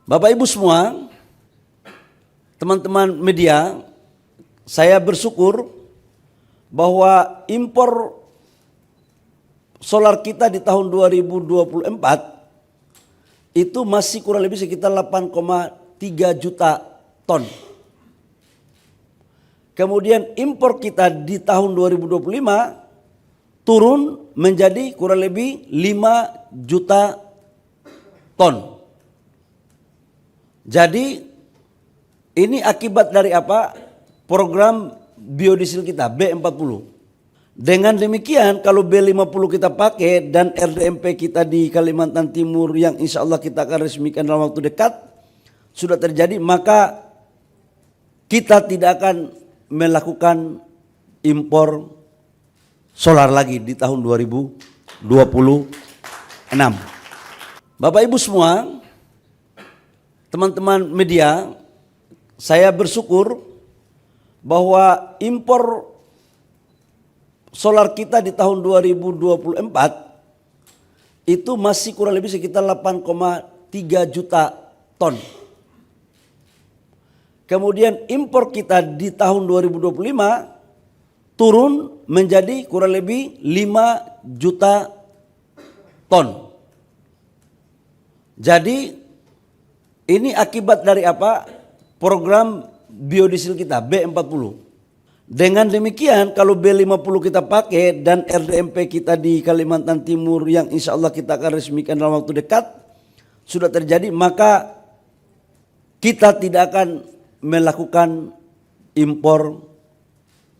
Bapak Ibu semua, teman-teman media, saya bersyukur bahwa impor solar kita di tahun 2024 itu masih kurang lebih sekitar 8,3 juta ton. Kemudian impor kita di tahun 2025 turun menjadi kurang lebih 5 juta ton. Jadi ini akibat dari apa? Program biodiesel kita B40. Dengan demikian kalau B50 kita pakai dan RDMP kita di Kalimantan Timur yang insya Allah kita akan resmikan dalam waktu dekat sudah terjadi, maka kita tidak akan melakukan impor solar lagi di tahun 2026. Bapak Ibu semua, teman-teman media, saya bersyukur bahwa impor solar kita di tahun 2024 itu masih kurang lebih sekitar 8,3 juta ton. Kemudian impor kita di tahun 2025 turun menjadi kurang lebih 5 juta ton. Jadi ini akibat dari apa? Program biodiesel kita B40. Dengan demikian kalau B50 kita pakai dan RDMP kita di Kalimantan Timur yang insya Allah kita akan resmikan dalam waktu dekat sudah terjadi, maka kita tidak akan melakukan impor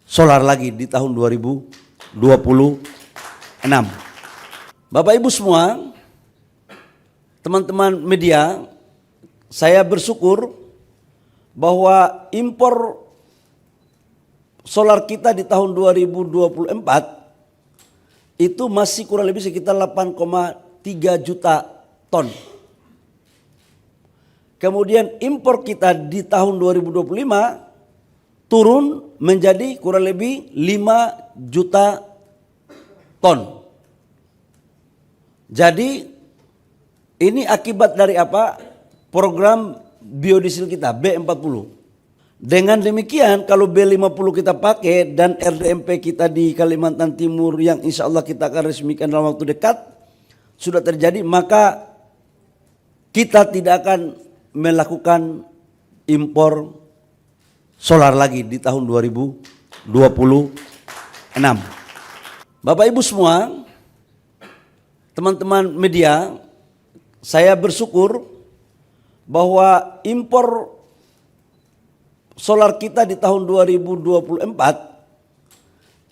solar lagi di tahun 2026. Bapak Ibu semua, teman-teman media, saya bersyukur bahwa impor solar kita di tahun 2024 itu masih kurang lebih sekitar 8,3 juta ton. Kemudian impor kita di tahun 2025 turun menjadi kurang lebih 5 juta ton. Jadi ini akibat dari apa? Program biodiesel kita B40. Dengan demikian kalau B50 kita pakai dan RDMP kita di Kalimantan Timur yang insya Allah kita akan resmikan dalam waktu dekat sudah terjadi, maka kita tidak akan melakukan impor solar lagi di tahun 2026. Bapak Ibu semua, teman-teman media, saya bersyukur bahwa impor solar kita di tahun 2024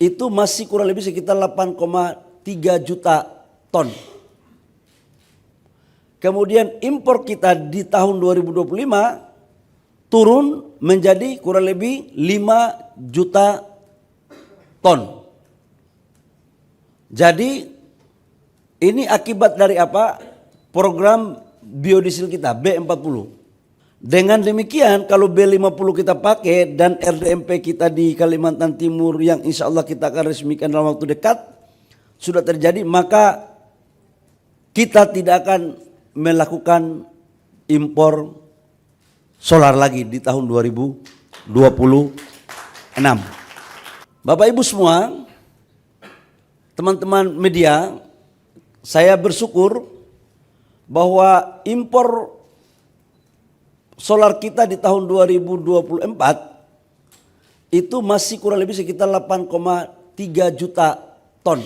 itu masih kurang lebih sekitar 8,3 juta ton. Kemudian impor kita di tahun 2025 turun menjadi kurang lebih 5 juta ton. Jadi ini akibat dari apa? Program biodiesel kita B40. Dengan demikian kalau B50 kita pakai dan RDMP kita di Kalimantan Timur yang insya Allah kita akan resmikan dalam waktu dekat sudah terjadi, maka kita tidak akan melakukan impor solar lagi di tahun 2026. Bapak Ibu semua, teman-teman media, saya bersyukur bahwa impor solar kita di tahun 2024 itu masih kurang lebih sekitar 8,3 juta ton.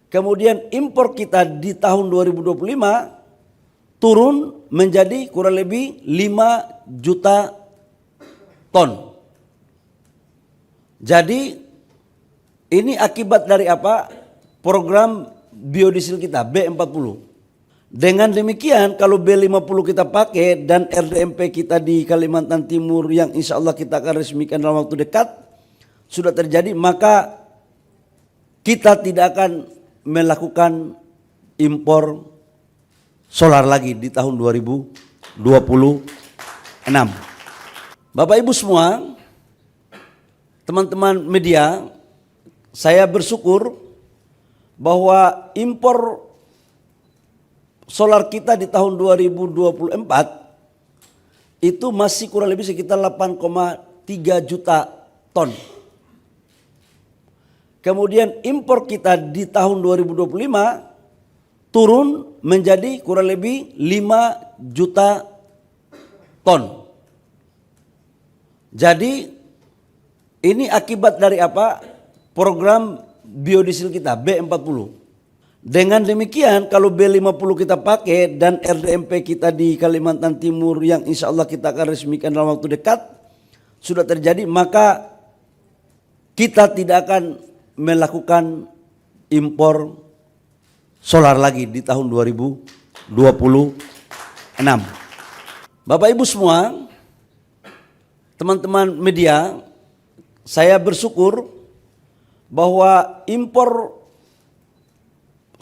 Kemudian impor kita di tahun 2025 turun menjadi kurang lebih 5 juta ton. Jadi ini akibat dari apa? Program biodiesel kita B40. Dengan demikian kalau B50 kita pakai dan RDMP kita di Kalimantan Timur yang insya Allah kita akan resmikan dalam waktu dekat sudah terjadi, maka kita tidak akan melakukan impor solar lagi di tahun 2026. Bapak Ibu semua, teman-teman media, saya bersyukur bahwa impor solar kita di tahun 2024 itu masih kurang lebih sekitar 8,3 juta ton. Kemudian impor kita di tahun 2025 turun menjadi kurang lebih 5 juta ton. Jadi ini akibat dari apa? Program biodiesel kita B40. Dengan demikian kalau B50 kita pakai dan RDMP kita di Kalimantan Timur yang insya Allah kita akan resmikan dalam waktu dekat sudah terjadi, maka kita tidak akan melakukan impor solar lagi di tahun 2026. Bapak Ibu semua, teman-teman media, saya bersyukur bahwa impor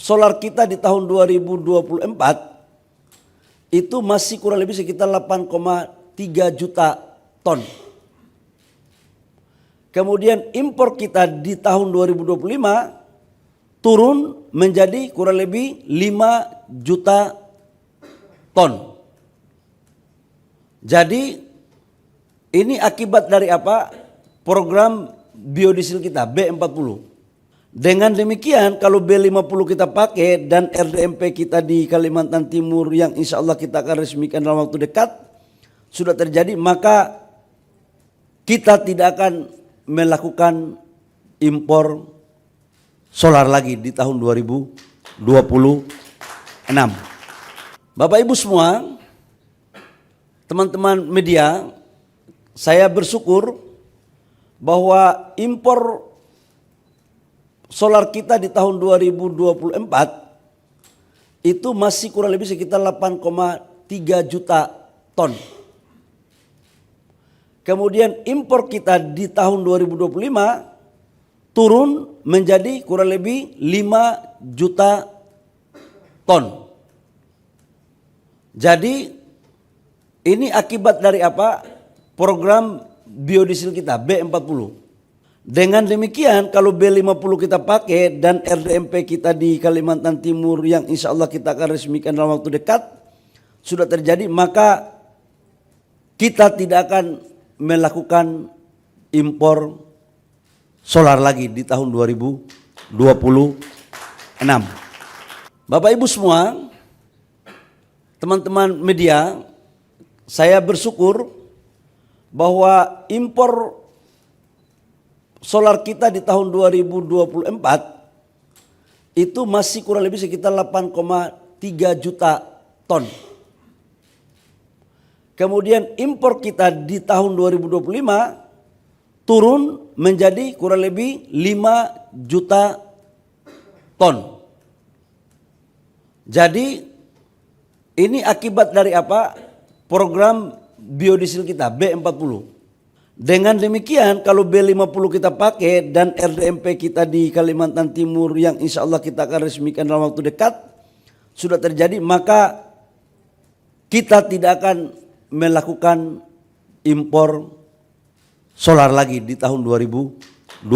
solar kita di tahun 2024 itu masih kurang lebih sekitar 8,3 juta ton. Kemudian impor kita di tahun 2025 turun menjadi kurang lebih 5 juta ton. Jadi ini akibat dari apa? Program biodiesel kita B40. Dengan demikian kalau B50 kita pakai dan RDMP kita di Kalimantan Timur yang insya Allah kita akan resmikan dalam waktu dekat sudah terjadi, maka kita tidak akan melakukan impor solar lagi di tahun 2026. Bapak Ibu semua, teman-teman media, saya bersyukur bahwa impor solar kita di tahun 2024 itu masih kurang lebih sekitar 8,3 juta ton. Kemudian impor kita di tahun 2025 turun menjadi kurang lebih 5 juta ton. Jadi ini akibat dari apa? Program biodiesel kita B40. Dengan demikian kalau B50 kita pakai dan RDMP kita di Kalimantan Timur yang insya Allah kita akan resmikan dalam waktu dekat sudah terjadi, maka kita tidak akan melakukan impor solar lagi di tahun 2026. Bapak Ibu semua, teman-teman media, saya bersyukur bahwa impor solar kita di tahun 2024 itu masih kurang lebih sekitar 8,3 juta ton. Kemudian impor kita di tahun 2025 turun menjadi kurang lebih 5 juta ton. Jadi ini akibat dari apa? Program biodiesel kita B40. Dengan demikian kalau B50 kita pakai dan RDMP kita di Kalimantan Timur yang insya Allah kita akan resmikan dalam waktu dekat sudah terjadi, maka kita tidak akan melakukan impor solar lagi di tahun 2026.